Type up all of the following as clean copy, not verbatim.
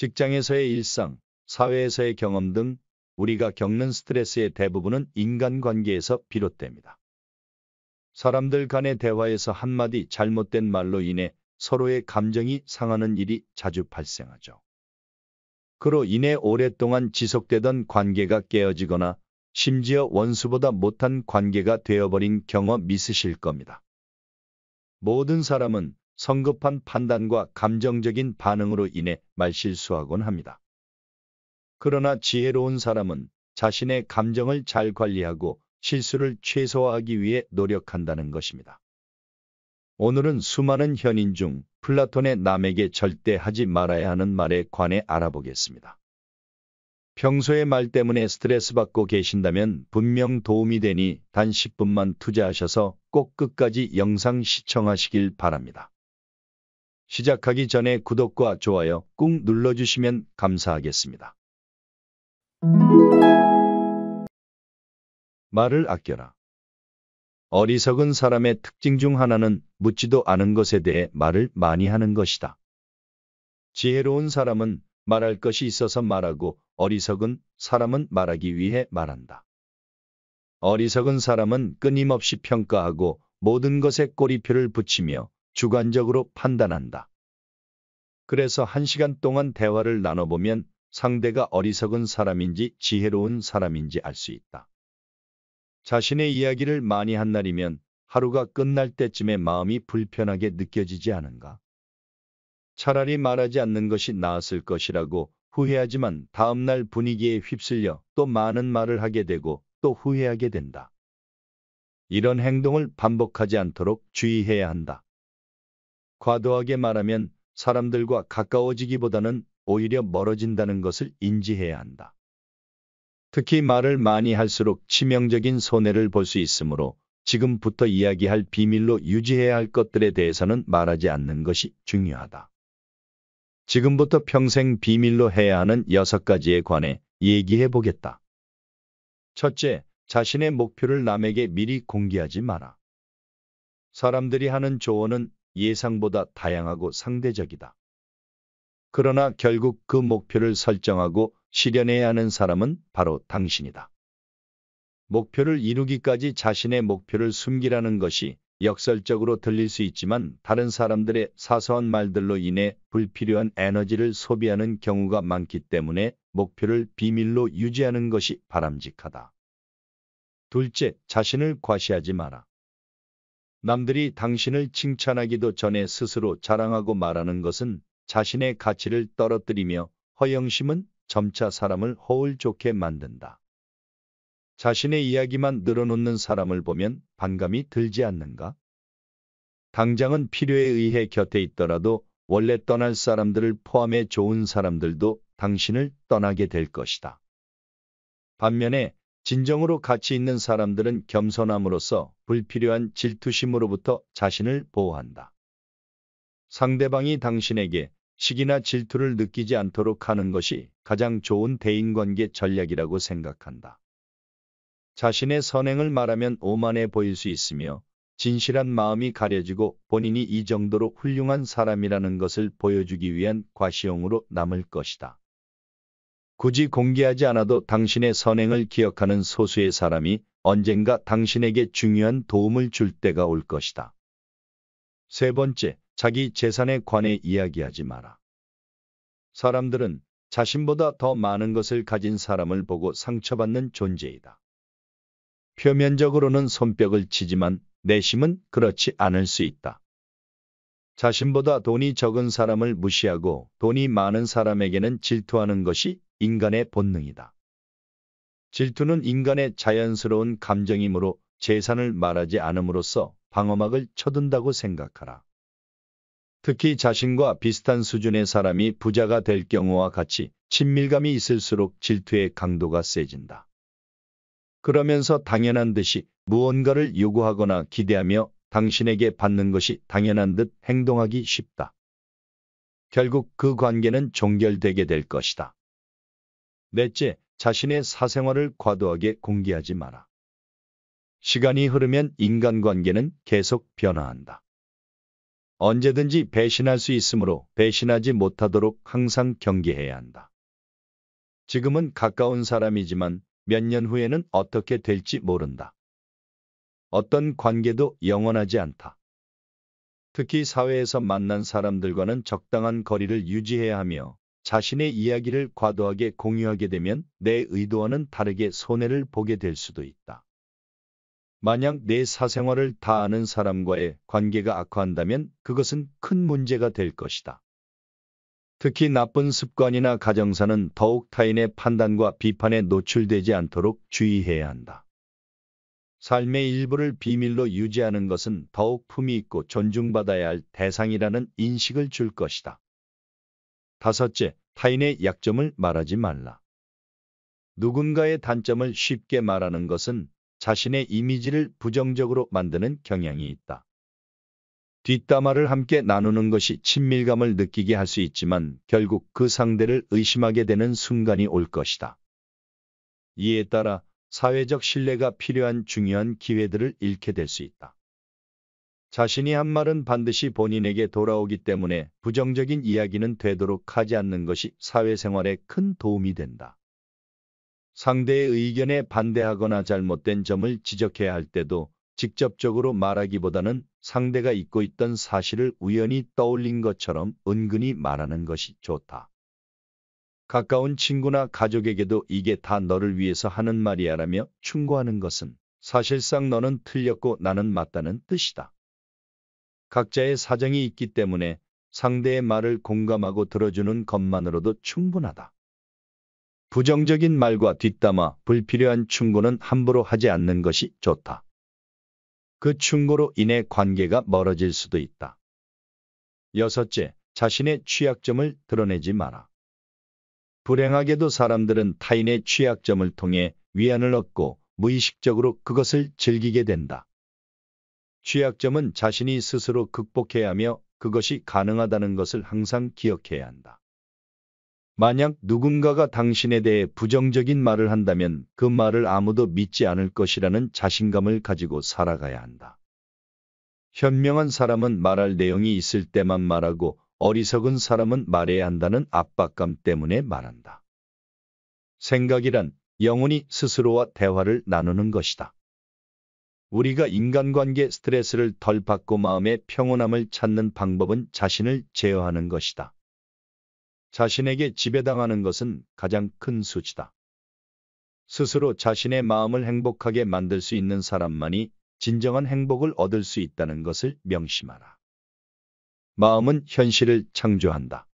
직장에서의 일상, 사회에서의 경험 등 우리가 겪는 스트레스의 대부분은 인간관계에서 비롯됩니다. 사람들 간의 대화에서 한마디 잘못된 말로 인해 서로의 감정이 상하는 일이 자주 발생하죠. 그로 인해 오랫동안 지속되던 관계가 깨어지거나 심지어 원수보다 못한 관계가 되어버린 경험 있으실 겁니다. 모든 사람은 성급한 판단과 감정적인 반응으로 인해 말실수하곤 합니다. 그러나 지혜로운 사람은 자신의 감정을 잘 관리하고 실수를 최소화하기 위해 노력한다는 것입니다. 오늘은 수많은 현인 중 플라톤의 남에게 절대 하지 말아야 하는 말에 관해 알아보겠습니다. 평소에 말 때문에 스트레스 받고 계신다면 분명 도움이 되니 단 10분만 투자하셔서 꼭 끝까지 영상 시청하시길 바랍니다. 시작하기 전에 구독과 좋아요 꾹 눌러주시면 감사하겠습니다. 말을 아껴라. 어리석은 사람의 특징 중 하나는 묻지도 않은 것에 대해 말을 많이 하는 것이다. 지혜로운 사람은 말할 것이 있어서 말하고 어리석은 사람은 말하기 위해 말한다. 어리석은 사람은 끊임없이 평가하고 모든 것에 꼬리표를 붙이며 주관적으로 판단한다. 그래서 1시간 동안 대화를 나눠보면 상대가 어리석은 사람인지 지혜로운 사람인지 알 수 있다. 자신의 이야기를 많이 한 날이면 하루가 끝날 때쯤에 마음이 불편하게 느껴지지 않은가? 차라리 말하지 않는 것이 나았을 것이라고 후회하지만 다음날 분위기에 휩쓸려 또 많은 말을 하게 되고 또 후회하게 된다. 이런 행동을 반복하지 않도록 주의해야 한다. 과도하게 말하면 사람들과 가까워지기보다는 오히려 멀어진다는 것을 인지해야 한다. 특히 말을 많이 할수록 치명적인 손해를 볼 수 있으므로 지금부터 이야기할 비밀로 유지해야 할 것들에 대해서는 말하지 않는 것이 중요하다. 지금부터 평생 비밀로 해야 하는 6가지에 관해 얘기해 보겠다. 첫째, 자신의 목표를 남에게 미리 공개하지 마라. 사람들이 하는 조언은 예상보다 다양하고 상대적이다. 그러나 결국 그 목표를 설정하고 실현해야 하는 사람은 바로 당신이다. 목표를 이루기까지 자신의 목표를 숨기라는 것이 역설적으로 들릴 수 있지만 다른 사람들의 사소한 말들로 인해 불필요한 에너지를 소비하는 경우가 많기 때문에 목표를 비밀로 유지하는 것이 바람직하다. 둘째, 자신을 과시하지 마라. 남들이 당신을 칭찬하기도 전에 스스로 자랑하고 말하는 것은 자신의 가치를 떨어뜨리며 허영심은 점차 사람을 허울 좋게 만든다. 자신의 이야기만 늘어놓는 사람을 보면 반감이 들지 않는가? 당장은 필요에 의해 곁에 있더라도 원래 떠날 사람들을 포함해 좋은 사람들도 당신을 떠나게 될 것이다. 반면에 진정으로 가치 있는 사람들은 겸손함으로써 불필요한 질투심으로부터 자신을 보호한다. 상대방이 당신에게 시기나 질투를 느끼지 않도록 하는 것이 가장 좋은 대인관계 전략이라고 생각한다. 자신의 선행을 말하면 오만해 보일 수 있으며 진실한 마음이 가려지고 본인이 이 정도로 훌륭한 사람이라는 것을 보여주기 위한 과시용으로 남을 것이다. 굳이 공개하지 않아도 당신의 선행을 기억하는 소수의 사람이 언젠가 당신에게 중요한 도움을 줄 때가 올 것이다. 세 번째, 자기 재산에 관해 이야기하지 마라. 사람들은 자신보다 더 많은 것을 가진 사람을 보고 상처받는 존재이다. 표면적으로는 손뼉을 치지만 내심은 그렇지 않을 수 있다. 자신보다 돈이 적은 사람을 무시하고 돈이 많은 사람에게는 질투하는 것이 인간의 본능이다. 질투는 인간의 자연스러운 감정이므로 재산을 말하지 않음으로써 방어막을 쳐둔다고 생각하라. 특히 자신과 비슷한 수준의 사람이 부자가 될 경우와 같이 친밀감이 있을수록 질투의 강도가 세진다. 그러면서 당연한 듯이 무언가를 요구하거나 기대하며 당신에게 받는 것이 당연한 듯 행동하기 쉽다. 결국 그 관계는 종결되게 될 것이다. 넷째, 자신의 사생활을 과도하게 공개하지 마라. 시간이 흐르면 인간관계는 계속 변화한다. 언제든지 배신할 수 있으므로 배신하지 못하도록 항상 경계해야 한다. 지금은 가까운 사람이지만 몇 년 후에는 어떻게 될지 모른다. 어떤 관계도 영원하지 않다. 특히 사회에서 만난 사람들과는 적당한 거리를 유지해야 하며 자신의 이야기를 과도하게 공유하게 되면 내 의도와는 다르게 손해를 보게 될 수도 있다. 만약 내 사생활을 다 아는 사람과의 관계가 악화한다면 그것은 큰 문제가 될 것이다. 특히 나쁜 습관이나 가정사는 더욱 타인의 판단과 비판에 노출되지 않도록 주의해야 한다. 삶의 일부를 비밀로 유지하는 것은 더욱 품위 있고 존중받아야 할 대상이라는 인식을 줄 것이다. 다섯째, 타인의 약점을 말하지 말라. 누군가의 단점을 쉽게 말하는 것은 자신의 이미지를 부정적으로 만드는 경향이 있다. 뒷담화를 함께 나누는 것이 친밀감을 느끼게 할 수 있지만 결국 그 상대를 의심하게 되는 순간이 올 것이다. 이에 따라 사회적 신뢰가 필요한 중요한 기회들을 잃게 될 수 있다. 자신이 한 말은 반드시 본인에게 돌아오기 때문에 부정적인 이야기는 되도록 하지 않는 것이 사회생활에 큰 도움이 된다. 상대의 의견에 반대하거나 잘못된 점을 지적해야 할 때도 직접적으로 말하기보다는 상대가 잊고 있던 사실을 우연히 떠올린 것처럼 은근히 말하는 것이 좋다. 가까운 친구나 가족에게도 이게 다 너를 위해서 하는 말이야라며 충고하는 것은 사실상 너는 틀렸고 나는 맞다는 뜻이다. 각자의 사정이 있기 때문에 상대의 말을 공감하고 들어주는 것만으로도 충분하다. 부정적인 말과 뒷담화, 불필요한 충고는 함부로 하지 않는 것이 좋다. 그 충고로 인해 관계가 멀어질 수도 있다. 여섯째, 자신의 취약점을 드러내지 마라. 불행하게도 사람들은 타인의 취약점을 통해 위안을 얻고 무의식적으로 그것을 즐기게 된다. 취약점은 자신이 스스로 극복해야 하며 그것이 가능하다는 것을 항상 기억해야 한다. 만약 누군가가 당신에 대해 부정적인 말을 한다면 그 말을 아무도 믿지 않을 것이라는 자신감을 가지고 살아가야 한다. 현명한 사람은 말할 내용이 있을 때만 말하고 어리석은 사람은 말해야 한다는 압박감 때문에 말한다. 생각이란 영혼이 스스로와 대화를 나누는 것이다. 우리가 인간관계 스트레스를 덜 받고 마음의 평온함을 찾는 방법은 자신을 제어하는 것이다. 자신에게 지배당하는 것은 가장 큰 수치다. 스스로 자신의 마음을 행복하게 만들 수 있는 사람만이 진정한 행복을 얻을 수 있다는 것을 명심하라. 마음은 현실을 창조한다.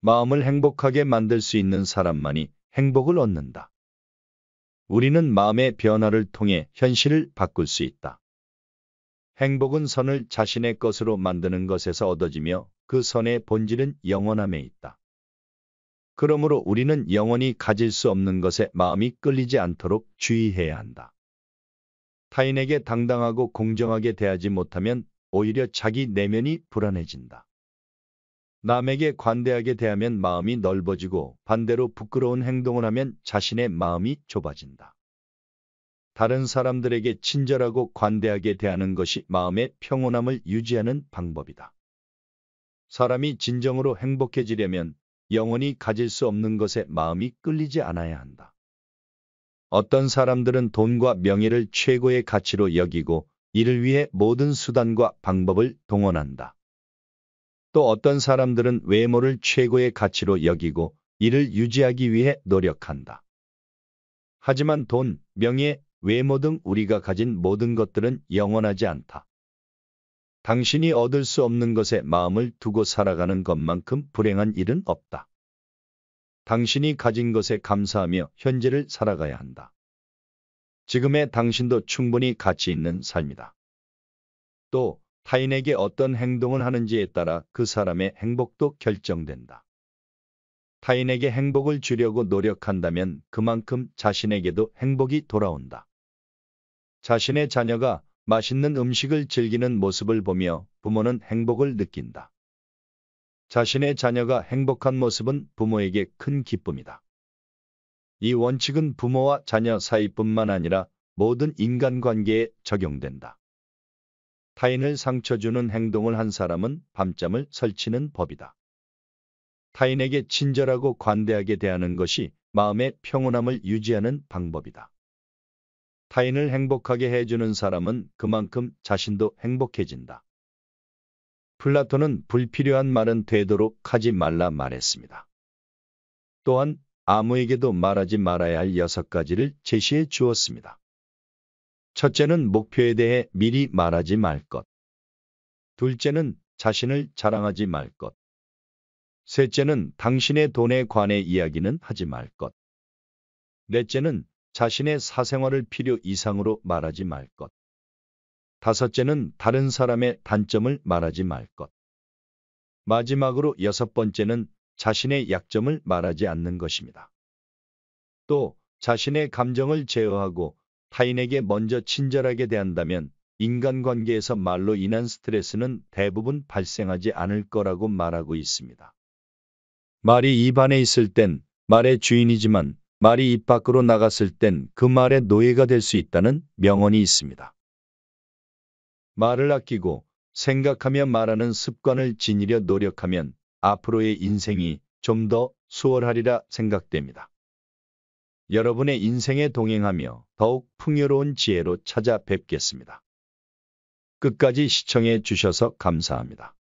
마음을 행복하게 만들 수 있는 사람만이 행복을 얻는다. 우리는 마음의 변화를 통해 현실을 바꿀 수 있다. 행복은 선을 자신의 것으로 만드는 것에서 얻어지며 그 선의 본질은 영원함에 있다. 그러므로 우리는 영원히 가질 수 없는 것에 마음이 끌리지 않도록 주의해야 한다. 타인에게 당당하고 공정하게 대하지 못하면 오히려 자기 내면이 불안해진다. 남에게 관대하게 대하면 마음이 넓어지고 반대로 부끄러운 행동을 하면 자신의 마음이 좁아진다. 다른 사람들에게 친절하고 관대하게 대하는 것이 마음의 평온함을 유지하는 방법이다. 사람이 진정으로 행복해지려면 영원히 가질 수 없는 것에 마음이 끌리지 않아야 한다. 어떤 사람들은 돈과 명예를 최고의 가치로 여기고 이를 위해 모든 수단과 방법을 동원한다. 또 어떤 사람들은 외모를 최고의 가치로 여기고 이를 유지하기 위해 노력한다. 하지만 돈, 명예, 외모 등 우리가 가진 모든 것들은 영원하지 않다. 당신이 얻을 수 없는 것에 마음을 두고 살아가는 것만큼 불행한 일은 없다. 당신이 가진 것에 감사하며 현재를 살아가야 한다. 지금의 당신도 충분히 가치 있는 삶이다. 또 타인에게 어떤 행동을 하는지에 따라 그 사람의 행복도 결정된다. 타인에게 행복을 주려고 노력한다면 그만큼 자신에게도 행복이 돌아온다. 자신의 자녀가 맛있는 음식을 즐기는 모습을 보며 부모는 행복을 느낀다. 자신의 자녀가 행복한 모습은 부모에게 큰 기쁨이다. 이 원칙은 부모와 자녀 사이뿐만 아니라 모든 인간관계에 적용된다. 타인을 상처 주는 행동을 한 사람은 밤잠을 설치는 법이다. 타인에게 친절하고 관대하게 대하는 것이 마음의 평온함을 유지하는 방법이다. 타인을 행복하게 해주는 사람은 그만큼 자신도 행복해진다. 플라톤은 불필요한 말은 되도록 하지 말라 말했습니다. 또한 아무에게도 말하지 말아야 할 6가지를 제시해 주었습니다. 첫째는 목표에 대해 미리 말하지 말 것. 둘째는 자신을 자랑하지 말 것. 셋째는 당신의 돈에 관해 이야기는 하지 말 것. 넷째는 자신의 사생활을 필요 이상으로 말하지 말 것. 다섯째는 다른 사람의 단점을 말하지 말 것. 마지막으로 6번째는 자신의 약점을 말하지 않는 것입니다. 또 자신의 감정을 제어하고 타인에게 먼저 친절하게 대한다면 인간관계에서 말로 인한 스트레스는 대부분 발생하지 않을 거라고 말하고 있습니다. 말이 입 안에 있을 땐 말의 주인이지만 말이 입 밖으로 나갔을 땐 그 말의 노예가 될 수 있다는 명언이 있습니다. 말을 아끼고 생각하며 말하는 습관을 지니려 노력하면 앞으로의 인생이 좀 더 수월하리라 생각됩니다. 여러분의 인생에 동행하며 더욱 풍요로운 지혜로 찾아뵙겠습니다. 끝까지 시청해 주셔서 감사합니다.